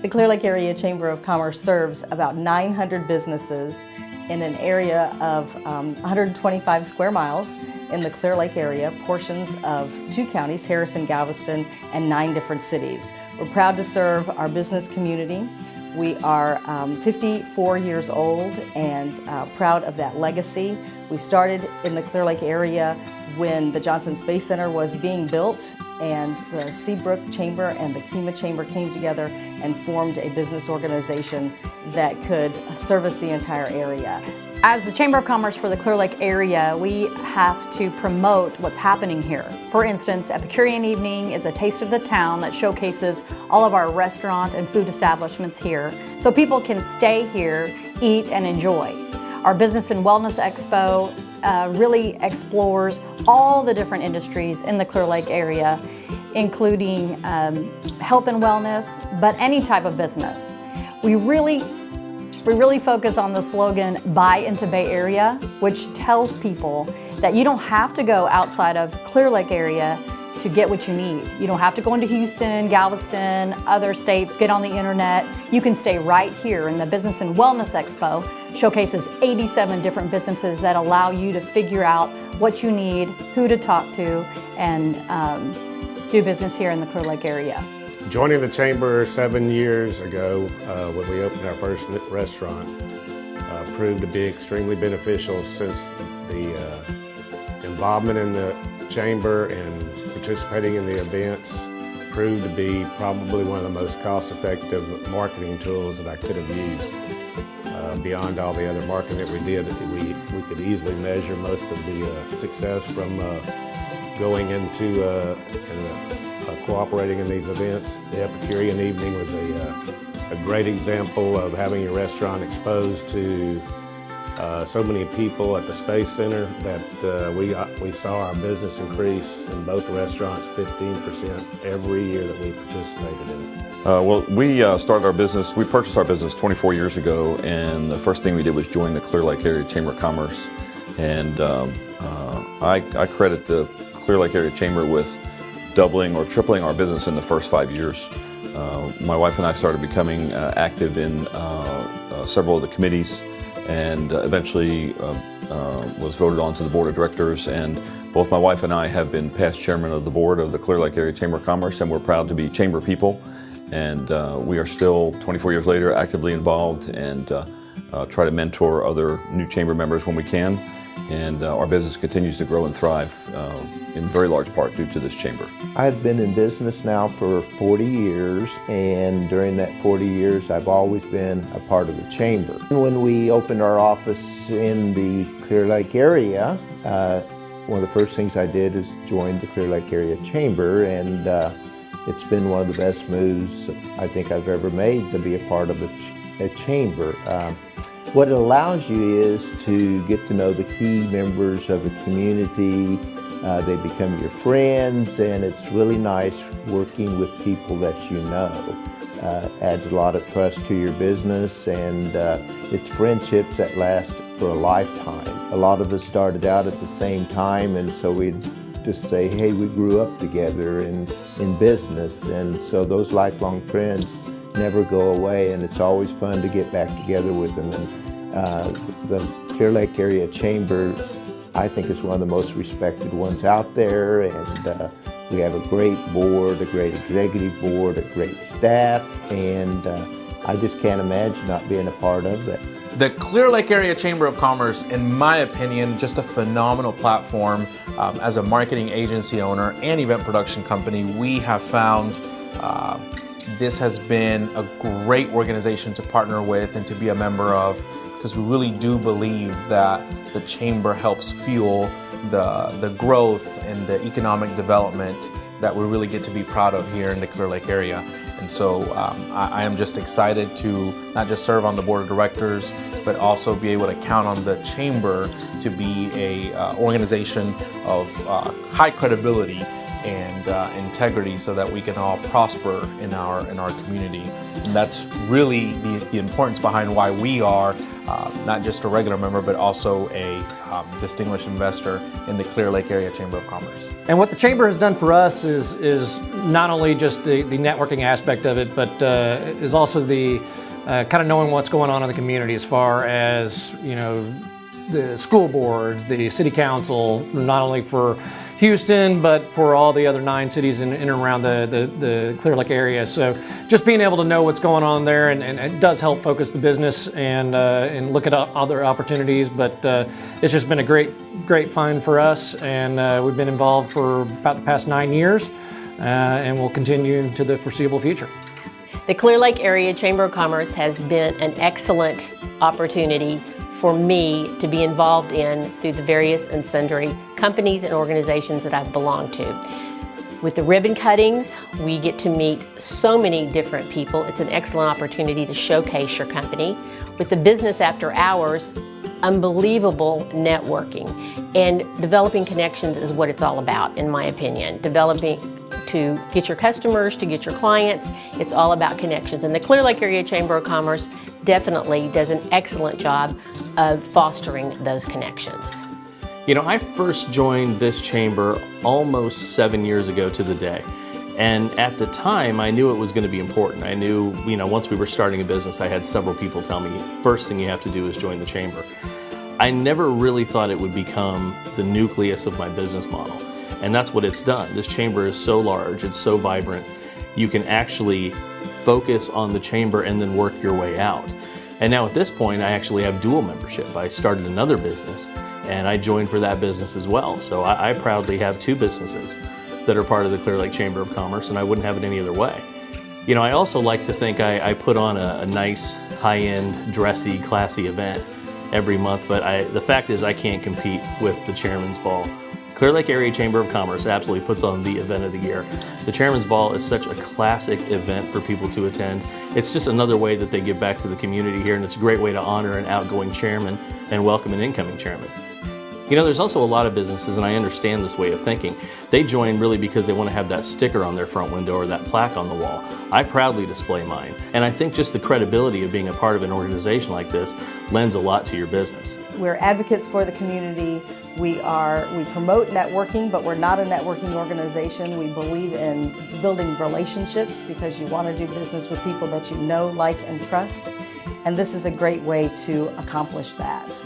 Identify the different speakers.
Speaker 1: The Clear Lake Area Chamber of Commerce serves about 900 businesses in an area of 125 square miles in the Clear Lake area, portions of 2 counties, Harrison, Galveston, and 9 different cities. We're proud to serve our business community. We are 54 years old and proud of that legacy. We started in the Clear Lake area when the Johnson Space Center was being built, and the Seabrook Chamber and the Kemah Chamber came together and formed a business organization that could service the entire area.
Speaker 2: As the Chamber of Commerce for the Clear Lake area, we have to promote what's happening here. For instance, Epicurean Evening is a taste of the town that showcases all of our restaurant and food establishments here, so people can stay here, eat, and enjoy. Our Business and Wellness Expo really explores all the different industries in the Clear Lake area, including health and wellness, but any type of business. We really focus on the slogan, Buy into Bay Area, which tells people that you don't have to go outside of Clear Lake area to get what you need. You don't have to go into Houston, Galveston, other states, get on the internet. You can stay right here. And the Business and Wellness Expo showcases 87 different businesses that allow you to figure out what you need, who to talk to, and do business here in the Clear Lake area.
Speaker 3: Joining the Chamber 7 years ago when we opened our first restaurant proved to be extremely beneficial, since the involvement in the Chamber and participating in the events proved to be probably one of the most cost-effective marketing tools that I could have used. Beyond all the other marketing that we did, we could easily measure most of the success from going into cooperating in these events. The Epicurean Evening was a great example of having your restaurant exposed to so many people at the Space Center that we saw our business increase in both restaurants 15% every year that we participated in it.
Speaker 4: Well, we purchased our business 24 years ago, and the first thing we did was join the Clear Lake Area Chamber of Commerce. And I credit the Clear Lake Area Chamber with doubling or tripling our business in the first 5 years. My wife and I started becoming active in several of the committees, and eventually was voted on to the board of directors. And both my wife and I have been past chairman of the board of the Clear Lake Area Chamber of Commerce, and we're proud to be chamber people. And we are still, 24 years later, actively involved and try to mentor other new chamber members when we can. And our business continues to grow and thrive in very large part due to this chamber.
Speaker 5: I've been in business now for 40 years, and during that 40 years I've always been a part of the chamber. When we opened our office in the Clear Lake area, one of the first things I did is join the Clear Lake Area Chamber, and it's been one of the best moves I think I've ever made to be a part of a chamber. What it allows you is to get to know the key members of the community. They become your friends, and it's really nice working with people that you know. Adds a lot of trust to your business, and it's friendships that last for a lifetime. A lot of us started out at the same time, and so we'd just say, hey, we grew up together in business, and so those lifelong friends never go away, and it's always fun to get back together with them. And the Clear Lake Area Chamber, I think, is one of the most respected ones out there, and we have a great board, a great executive board, a great staff, and I just can't imagine not being a part of that.
Speaker 6: The Clear Lake Area Chamber of Commerce, in my opinion, just a phenomenal platform. As a marketing agency owner and event production company, we have found this has been a great organization to partner with and to be a member of, because we really do believe that the Chamber helps fuel the growth and the economic development that we really get to be proud of here in the Clear Lake area. And so I am just excited to not just serve on the board of directors, but also be able to count on the Chamber to be a organization of high credibility and integrity, so that we can all prosper in our community. And that's really the importance behind why we are not just a regular member, but also a distinguished investor in the Clear Lake Area Chamber of Commerce.
Speaker 7: And what the Chamber has done for us is not only just the networking aspect of it, but is also the kind of knowing what's going on in the community as far as, you know, the school boards, the city council, not only for Houston, but for all the other 9 cities in and around the Clear Lake area. So just being able to know what's going on there, and it does help focus the business and look at other opportunities. But it's just been a great find for us, and we've been involved for about the past 9 years, and we'll continue into the foreseeable future.
Speaker 8: The Clear Lake Area Chamber of Commerce has been an excellent opportunity for me to be involved in through the various and sundry companies and organizations that I've belonged to. With the ribbon cuttings, we get to meet so many different people. It's an excellent opportunity to showcase your company. With the business after hours, unbelievable networking. And developing connections is what it's all about, in my opinion. Developing to get your customers, to get your clients, it's all about connections. And the Clear Lake Area Chamber of Commerce definitely does an excellent job of fostering those connections.
Speaker 9: You know, I first joined this chamber almost 7 years ago to the day. And at the time, I knew it was going to be important. I knew, you know, once we were starting a business, I had several people tell me, first thing you have to do is join the chamber. I never really thought it would become the nucleus of my business model. And that's what it's done. This chamber is so large, it's so vibrant, you can actually focus on the chamber and then work your way out. And now at this point, I actually have dual membership. I started another business and I joined for that business as well. So I proudly have 2 businesses that are part of the Clear Lake Chamber of Commerce, and I wouldn't have it any other way. You know, I also like to think I put on a nice, high-end, dressy, classy event every month, but the fact is I can't compete with the Chairman's Ball. Clear Lake Area Chamber of Commerce absolutely puts on the event of the year. The Chairman's Ball is such a classic event for people to attend. It's just another way that they give back to the community here, and it's a great way to honor an outgoing chairman and welcome an incoming chairman. You know, there's also a lot of businesses, and I understand this way of thinking, they join really because they want to have that sticker on their front window or that plaque on the wall. I proudly display mine, and I think just the credibility of being a part of an organization like this lends a lot to your business.
Speaker 1: We're advocates for the community. We promote networking, but we're not a networking organization. We believe in building relationships because you want to do business with people that you know, like, and trust. And this is a great way to accomplish that.